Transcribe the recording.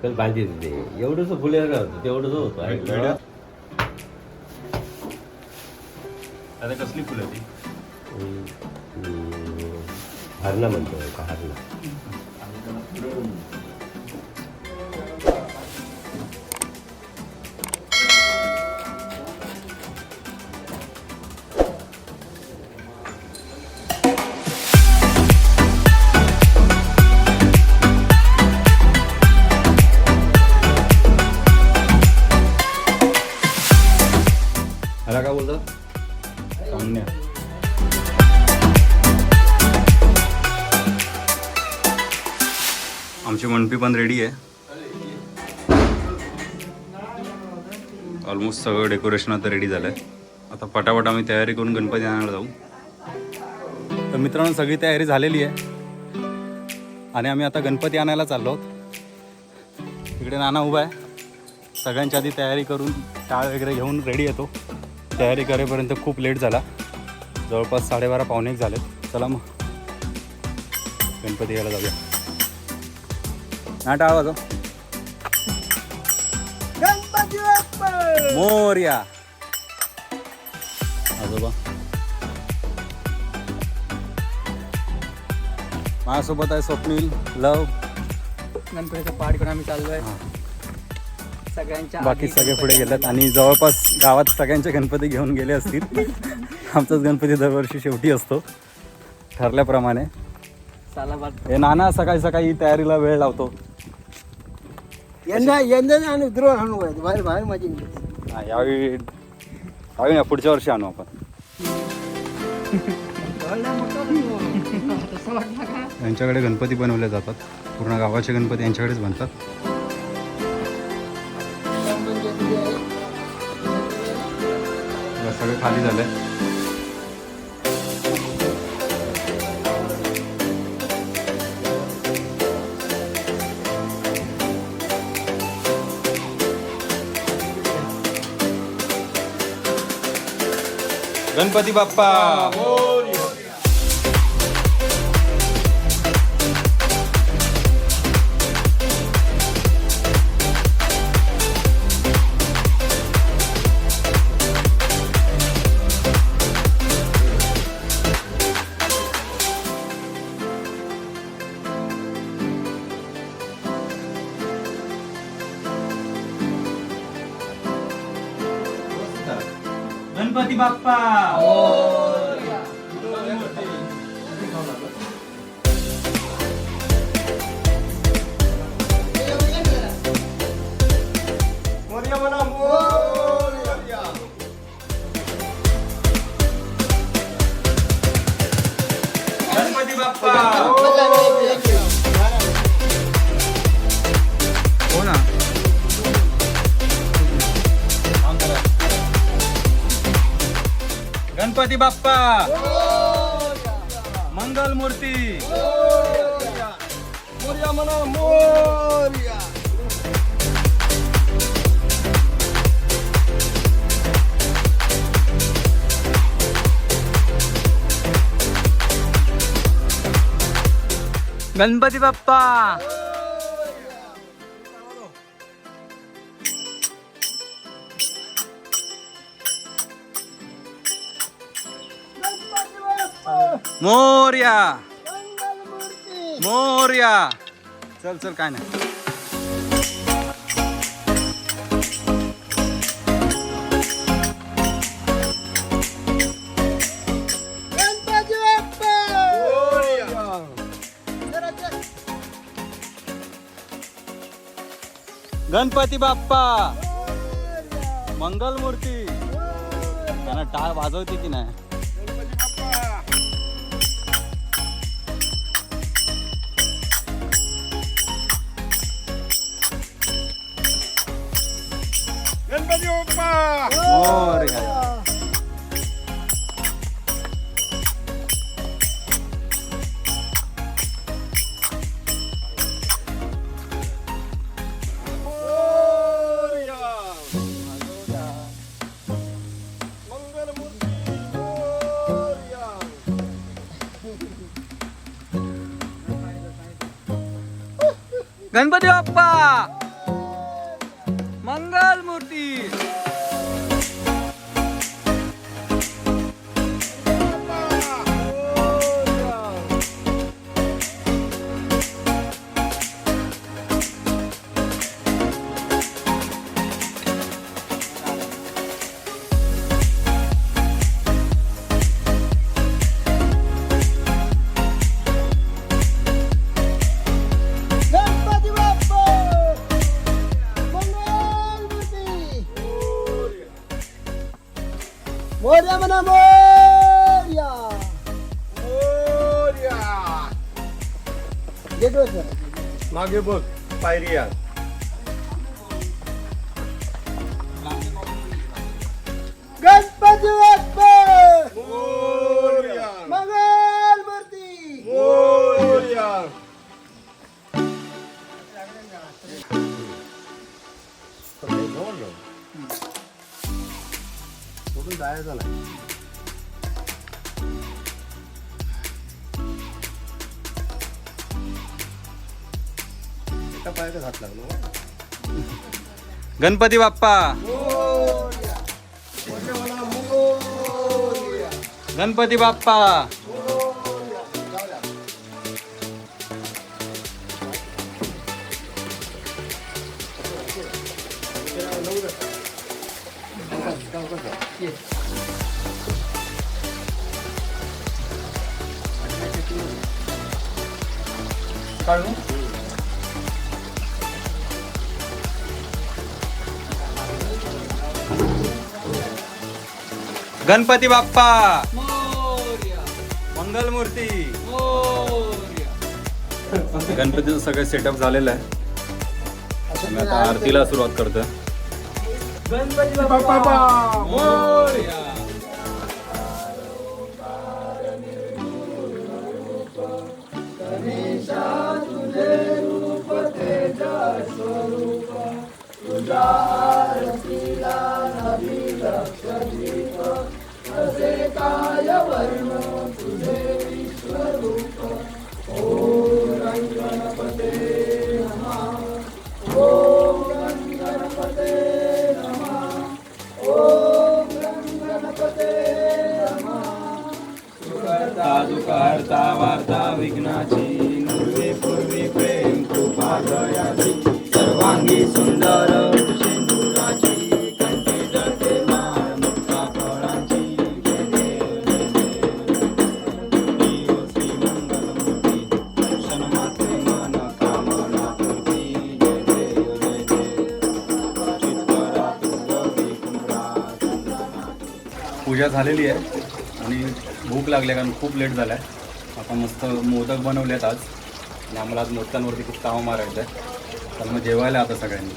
कल बांधली तिथे एवढंच फुलेलं होतं तेवढंच होतं ऐकलं. आता कसली फुलं ती हरणा म्हणतो का हरणा. ह्याला काय बोलतात कामण्या. आमची मनपी पण रेडी आहे. ऑलमोस्ट सगळं डेकोरेशन आता रेडी झालंय. आता पटापट आम्ही तयारी करून गणपती आणायला जाऊ. तर मित्रांनो सगळी तयारी झालेली आहे आणि आम्ही आता गणपती आणायला चाललो आहोत. इकडे नाना उभा आहे. सगळ्यांच्या आधी तयारी करून टाळ वगैरे घेऊन रेडी येतो. तयारी करेपर्यंत खूप लेट झाला. जवळपास 12:30 पावणे 1 झालेत. चला मग गणपती यायला जाऊया. ना टाळ वाजव. गणपती बाप्पा मोरया. आजोबा माझ्यासोबत आहे स्वप्नील, लव. गणपतीचा पाठ करून आम्ही चाललोय. सगळ्यांच्या बाकी आधी सगळे पुढे गेलेत आणि जवळपास गावात सगळ्यांचे गणपती घेऊन गेले असतील. आमचाच गणपती दरवर्षी शेवटी असतो ठरल्याप्रमाणे. सालाबाद हे नाना सकाळी सकाळी तयारीला वेळ लावतो. यंदा आणि द्रोह आणू बाहेर बाहेर माझी हा, यावेळी ना पुढच्या वर्षी आणू आपण. यांच्याकडे गणपती बनवले जातात. पूर्ण गावाचे गणपती यांच्याकडेच बनतात. सगळे खाली झाले. गणपती बाप्पा गणपती बाप्पा. गणपती बाप्पा. हो ना. गणपती बाप्पा मंगल मूर्ती. मोरया म्हणा मोरया. गणपती बाप्पा. मोरया मोरया. चल चल काय नाही. गणपती बाप्पा गणपती बाप्पा मंगल मूर्ती. त्यांना टाळ वाजवते की नाही. गणपती बाप्पा मोरया. गणपती बाप्पा. गण मोरया. गेटवर सर. मागे बघ पायरी या. गणपती बाप्पा मंगल मूर्ती. सोडून जायचं नाही. एका पायाचा हात लागलो. गणपती बाप्पा गणपती बाप्पा. गणपती बाप्पा मंगल मूर्ती. गणपतीचं सगळं सेटअप झालेलं आहे. आम्ही आता आरतीला सुरुवात करतोय. गणपती बाप्पा मोरया. दुःखहर्ता वार्ता विघ्नाची पूर्वे पूर्वी प्रेम कृपा दयाची सर्वांगी सुंदर सिंदुराची कंठी जळते माळ मुक्ता फळांची. जय देव श्री मंगलमूर्ती दर्शन मात्रे मन कामना पूर्ती. जय देव चित्तरा गौरी कुंभरा. पूजा झालेली आहे आणि भूक लागली कारण खूप लेट झाला आहे. आता मस्त मोदक बनवलेत आज आणि आम्हाला आज मोदकांवरती खूप ताव मारायचं आहे. तर मग जेवायला आता सगळ्यांनी.